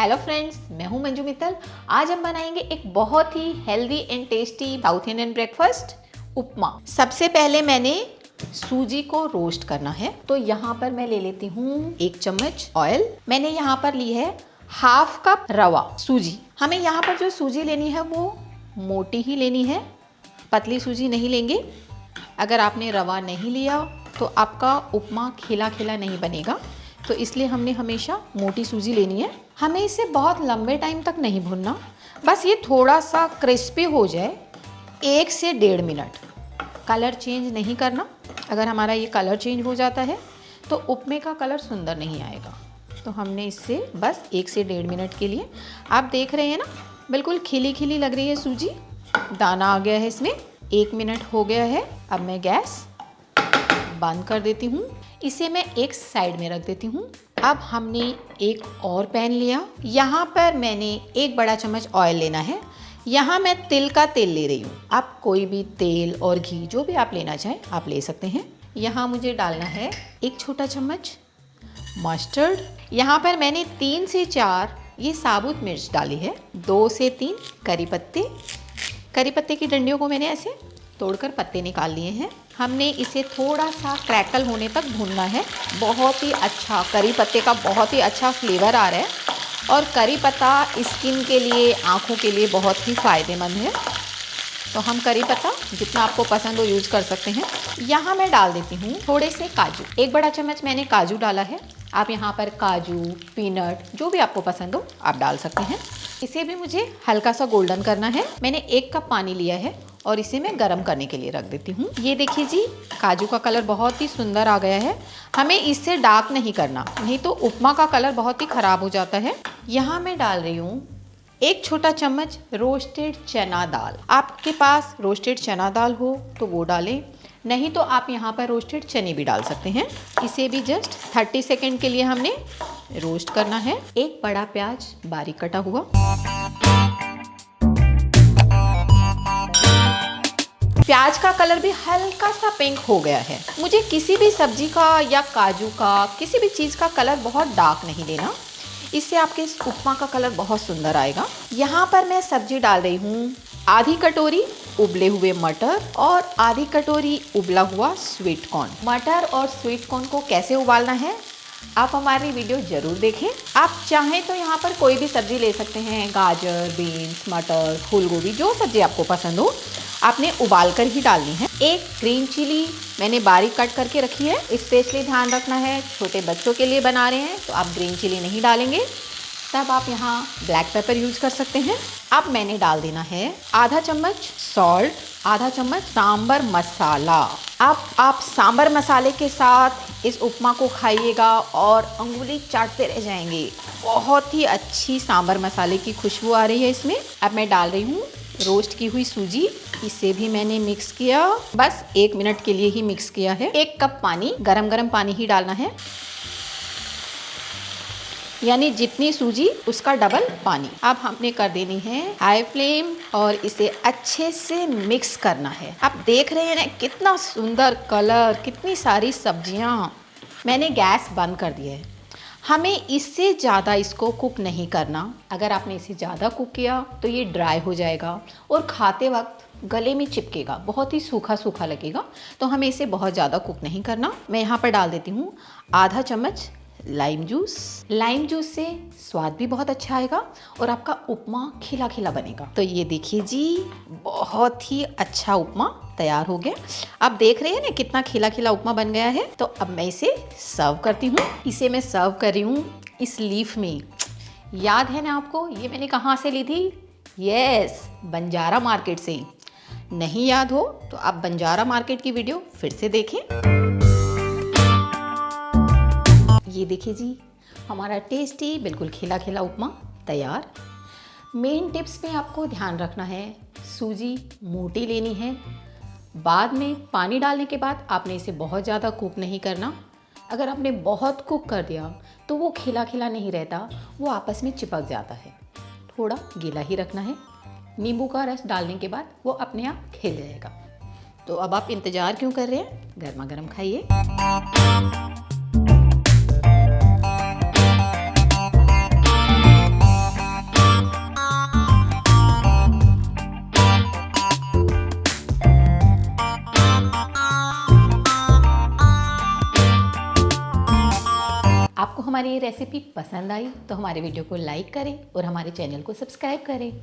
Hello friends, मैं हूं मंजू मित्तल। आज हम बनाएंगे एक बहुत ही healthy and tasty South Indian breakfast, upma. सबसे पहले मैंने सूजी को रोस्ट करना है, तो यहाँ पर मैं ले लेती हूँ 1 चम्मच ऑयल। मैंने यहाँ पर ली है हाफ कप रवा सूजी। हमें यहाँ पर जो सूजी लेनी है वो मोटी ही लेनी है, पतली सूजी नहीं लेंगे। अगर आपने रवा नहीं लिया तो आपका उपमा खिला खिला नहीं बनेगा, तो इसलिए हमने हमेशा मोटी सूजी लेनी है। हमें इसे बहुत लंबे टाइम तक नहीं भूनना, बस ये थोड़ा सा क्रिस्पी हो जाए 1 से 1.5 मिनट। कलर चेंज नहीं करना, अगर हमारा ये कलर चेंज हो जाता है तो उपमे का कलर सुंदर नहीं आएगा। तो हमने इससे बस 1 से 1.5 मिनट के लिए, आप देख रहे हैं ना, बिल्कुल खिली खिली लग रही है सूजी, दाना आ गया है इसमें। 1 मिनट हो गया है। अब मैं गैस बंद कर देती हूँ, इसे मैं एक साइड में रख देती हूँ। अब हमने एक और पैन लिया, यहाँ पर मैंने 1 बड़ा चम्मच ऑयल लेना है। यहाँ मैं तिल का तेल ले रही हूँ, आप कोई भी तेल और घी जो भी आप लेना चाहें आप ले सकते हैं। यहाँ मुझे डालना है 1 छोटा चम्मच मस्टर्ड। यहाँ पर मैंने 3 से 4 ये साबुत मिर्च डाली है, 2 से 3 करी पत्ते। करी पत्ते की डंडियों को मैंने ऐसे तोड़कर पत्ते निकाल लिए हैं। हमने इसे थोड़ा सा क्रैकल होने तक भूनना है। बहुत ही अच्छा करी पत्ते का बहुत ही अच्छा फ्लेवर आ रहा है, और करी पत्ता स्किन के लिए, आँखों के लिए बहुत ही फ़ायदेमंद है। तो हम करी पत्ता जितना आपको पसंद हो यूज़ कर सकते हैं। यहाँ मैं डाल देती हूँ थोड़े से काजू। 1 बड़ा चम्मच मैंने काजू डाला है। आप यहाँ पर काजू, पीनट जो भी आपको पसंद हो आप डाल सकते हैं। इसे भी मुझे हल्का सा गोल्डन करना है। मैंने 1 कप पानी लिया है और इसे मैं गरम करने के लिए रख देती हूँ। ये देखिए जी, काजू का कलर बहुत ही सुंदर आ गया है। हमें इससे डार्क नहीं करना, नहीं तो उपमा का कलर बहुत ही ख़राब हो जाता है। यहाँ मैं डाल रही हूँ 1 छोटा चम्मच रोस्टेड चना दाल। आपके पास रोस्टेड चना दाल हो तो वो डालें, नहीं तो आप यहाँ पर रोस्टेड चने भी डाल सकते हैं। इसे भी जस्ट 30 सेकेंड के लिए हमने रोस्ट करना है। 1 बड़ा प्याज बारीक कटा हुआ। प्याज का कलर भी हल्का सा पिंक हो गया है। मुझे किसी भी सब्जी का या काजू का, किसी भी चीज़ का कलर बहुत डार्क नहीं देना, इससे आपके इस उपमा का कलर बहुत सुंदर आएगा। यहाँ पर मैं सब्जी डाल रही हूँ आधी कटोरी उबले हुए मटर और आधी कटोरी उबला हुआ स्वीट कॉर्न। मटर और स्वीट कॉर्न को कैसे उबालना है आप हमारी वीडियो ज़रूर देखें। आप चाहें तो यहाँ पर कोई भी सब्ज़ी ले सकते हैं, गाजर, बीन्स, मटर, फूल गोभी, जो सब्ज़ी आपको पसंद हो आपने उबाल कर ही डालनी है। 1 ग्रीन चिली मैंने बारीक कट करके रखी है। स्पेशली ध्यान रखना है, छोटे बच्चों के लिए बना रहे हैं तो आप ग्रीन चिली नहीं डालेंगे, तब आप यहाँ ब्लैक पेपर यूज़ कर सकते हैं। अब मैंने डाल देना है आधा चम्मच सॉल्ट, आधा चम्मच सांबर मसाला। अब आप सांबर मसाले के साथ इस उपमा को खाइएगा और अंगुली चाटते रह जाएंगे। बहुत ही अच्छी सांबर मसाले की खुशबू आ रही है इसमें। अब मैं डाल रही हूँ रोस्ट की हुई सूजी, इसे भी मैंने मिक्स किया, बस 1 मिनट के लिए ही मिक्स किया है। 1 कप पानी, गरम गरम पानी ही डालना है, यानी जितनी सूजी उसका डबल पानी। अब हमने कर देनी है हाई फ्लेम और इसे अच्छे से मिक्स करना है। आप देख रहे हैं ना कितना सुंदर कलर, कितनी सारी सब्जियां। मैंने गैस बंद कर दिया है। हमें इससे ज़्यादा इसको कुक नहीं करना। अगर आपने इसे ज़्यादा कुक किया तो ये ड्राई हो जाएगा और खाते वक्त गले में चिपकेगा, बहुत ही सूखा सूखा लगेगा। तो हमें इसे बहुत ज़्यादा कुक नहीं करना। मैं यहाँ पर डाल देती हूँ आधा चम्मच लाइम जूस। लाइम जूस से स्वाद भी बहुत अच्छा आएगा और आपका उपमा खिला खिला बनेगा। तो ये देखिए जी, बहुत ही अच्छा उपमा तैयार हो गया। अब देख रहे हैं ना कितना खिला खिला उपमा बन गया है। तो अब मैं इसे सर्व करती हूँ। इसे मैं सर्व कर रही हूँ इस लीफ में। याद है ना आपको ये मैंने कहाँ से ली थी? यस, बंजारा मार्केट से। नहीं याद हो तो आप बंजारा मार्केट की वीडियो फिर से देखें। ये देखिए जी, हमारा टेस्टी बिल्कुल खिला खिला उपमा तैयार। मेन टिप्स में आपको ध्यान रखना है, सूजी मोटी लेनी है। बाद में पानी डालने के बाद आपने इसे बहुत ज़्यादा कुक नहीं करना। अगर आपने बहुत कुक कर दिया तो वो खिला खिला नहीं रहता, वो आपस में चिपक जाता है। थोड़ा गीला ही रखना है। नींबू का रस डालने के बाद वो अपने आप खिल जाएगा। तो अब आप इंतज़ार क्यों कर रहे हैं? गर्मा गर्म खाइए। हमारी ये रेसिपी पसंद आई तो हमारे वीडियो को लाइक करें और हमारे चैनल को सब्सक्राइब करें।